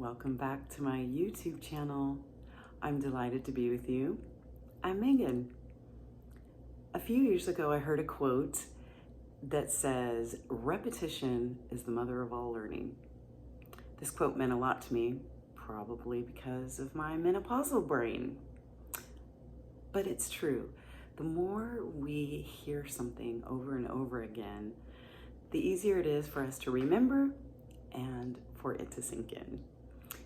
Welcome back to my YouTube channel. I'm delighted to be with you. I'm Megan. A few years ago, I heard a quote that says, "Repetition is the mother of all learning." This quote meant a lot to me, probably because of my menopausal brain. But it's true. The more we hear something over and over again, the easier it is for us to remember and for it to sink in.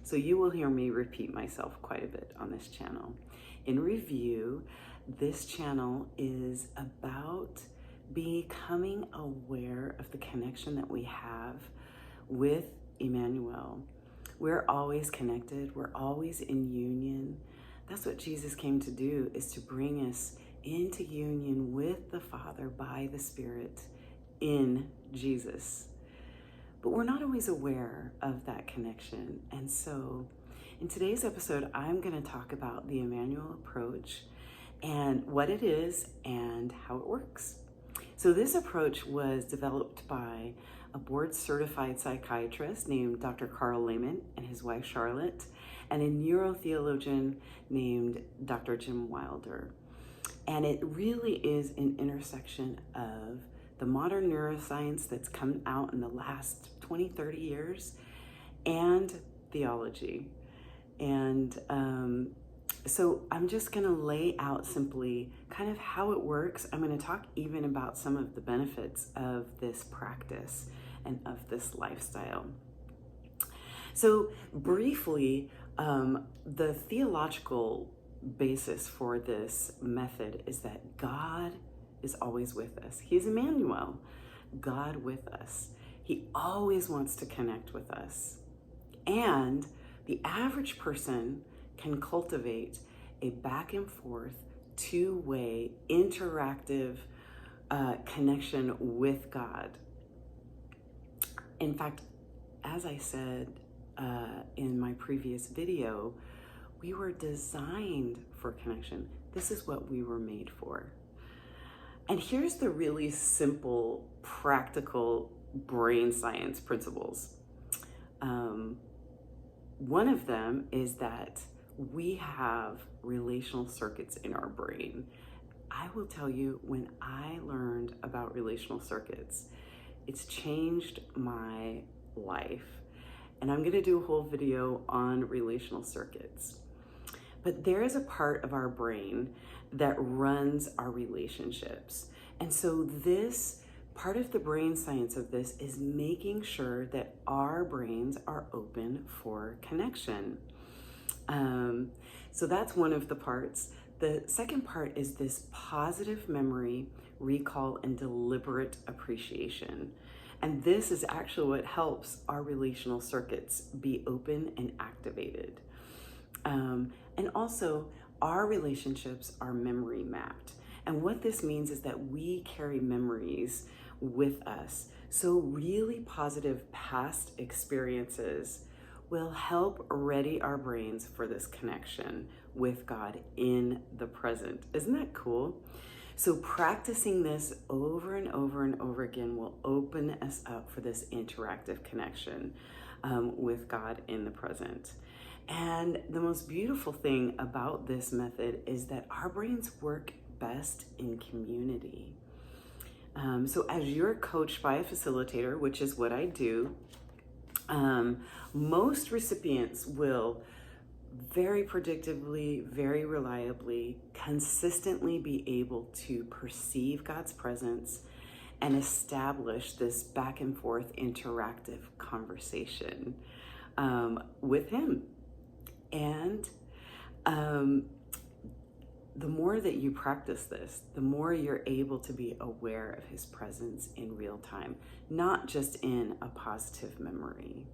So you will hear me repeat myself quite a bit on this channel. In review, this channel is about becoming aware of the connection that we have with Immanuel. We're always connected. We're always in union. That's what Jesus came to do, is to bring us into union with the Father by the Spirit in Jesus. But we're not always aware of that connection. And so in today's episode, I'm going to talk about the Immanuel approach and what it is and how it works. So this approach was developed by a board-certified psychiatrist named Dr.Karl Lehman and his wife Charlotte, and a neurotheologian named Dr. Jim Wilder. And it really is an intersection of the modern neuroscience that's come out in the last 20, 30 years and theology. And so I'm just going to lay out simply kind of how it works. I'm going to talk even about some of the benefits of this practice and of this lifestyle. So briefly, the theological basis for this method is that God is always with us. He's Immanuel, God with us. He always wants to connect with us. And the average person can cultivate a back and forth, two-way, interactive connection with God. In fact, as I said in my previous video, we were designed for connection. This is what we were made for. And here's the really simple, practical brain science principles. One of them is that we have relational circuits in our brain. I will tell you, when I learned about relational circuits, it's changed my life. And I'm going to do a whole video on relational circuits. But there is a part of our brain that runs our relationships. And so this part of the brain science of this is making sure that our brains are open for connection. So that's one of the parts. The second part is this positive memory, recall, and deliberate appreciation. And this is actually what helps our relational circuits be open and activated. And also, our relationships are memory mapped. And what this means is that we carry memories with us. So really positive past experiences will help ready our brains for this connection with God in the present. Isn't that cool? So practicing this over and over and over again will open us up for this interactive connection with God in the present. And the most beautiful thing about this method is that our brains work best in community. So as you're coached by a facilitator, which is what I do, most recipients will very predictably, very reliably, consistently be able to perceive God's presence and establish this back and forth interactive conversation with Him. And the more that you practice this, the more you're able to be aware of His presence in real time, not just in a positive memory.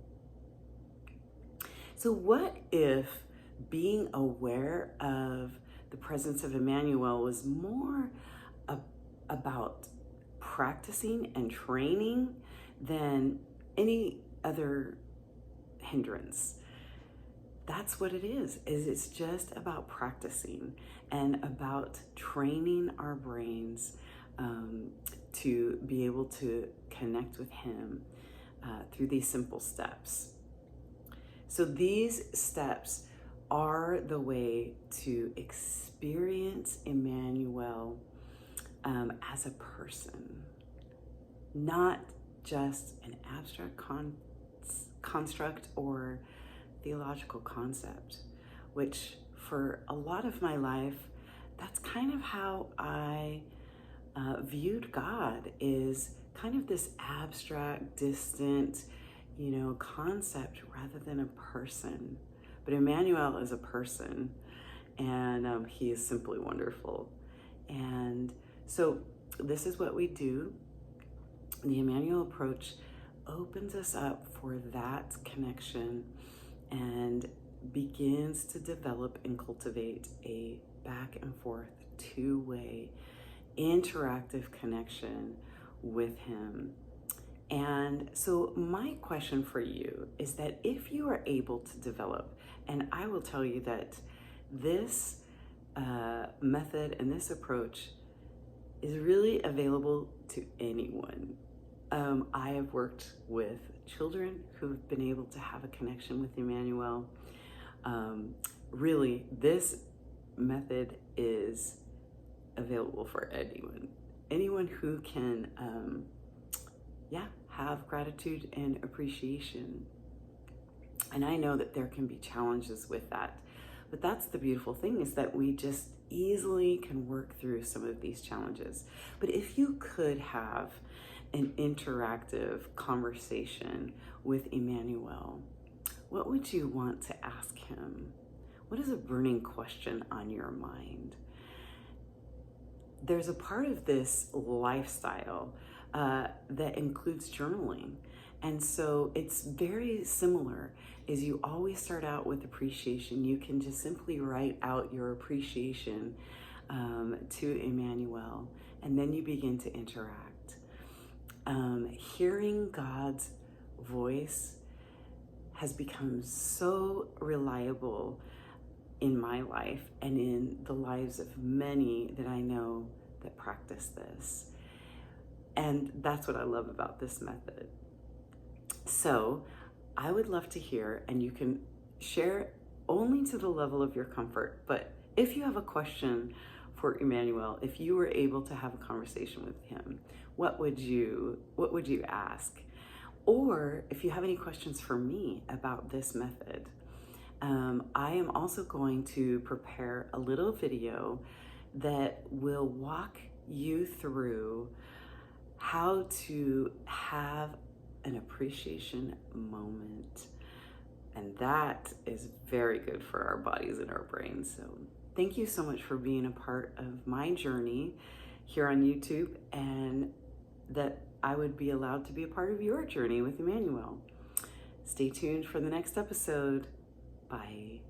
So what if being aware of the presence of Immanuel was more about practicing and training than any other hindrance? That's what it is it's just about practicing and about training our brains to be able to connect with Him through these simple steps. So these steps are the way to experience Immanuel as a person, not just an abstract construct or theological concept, which for a lot of my life, that's kind of how I viewed God, is kind of this abstract, distant, concept rather than a person. But Immanuel is a person, and he is simply wonderful. And so this is what we do. The Immanuel approach opens us up for that connection and begins to develop and cultivate a back and forth, two-way, interactive connection with him. And so my question for you is that if you are able to develop, and I will tell you that this method and this approach is really available to anyone. I have worked with children who've been able to have a connection with Immanuel. Really, this method is available for anyone who can, have gratitude and appreciation. And I know that there can be challenges with that, but that's the beautiful thing, is that we just easily can work through some of these challenges. But if you could have an interactive conversation with Immanuel, what would you want to ask him? What is a burning question on your mind? There's a part of this lifestyle that includes journaling. And so it's very similar. As you always start out with appreciation, you can just simply write out your appreciation to Immanuel, and then you begin to interact. Hearing God's voice has become so reliable in my life and in the lives of many that I know that practice this. And that's what I love about this method. So I would love to hear, and you can share only to the level of your comfort, but if you have a question for Immanuel, if you were able to have a conversation with him, what would you ask? Or if you have any questions for me about this method, I am also going to prepare a little video that will walk you through how to have an appreciation moment. And that is very good for our bodies and our brains. So thank you so much for being a part of my journey here on YouTube, and that I would be allowed to be a part of your journey with Immanuel. Stay tuned for the next episode. Bye.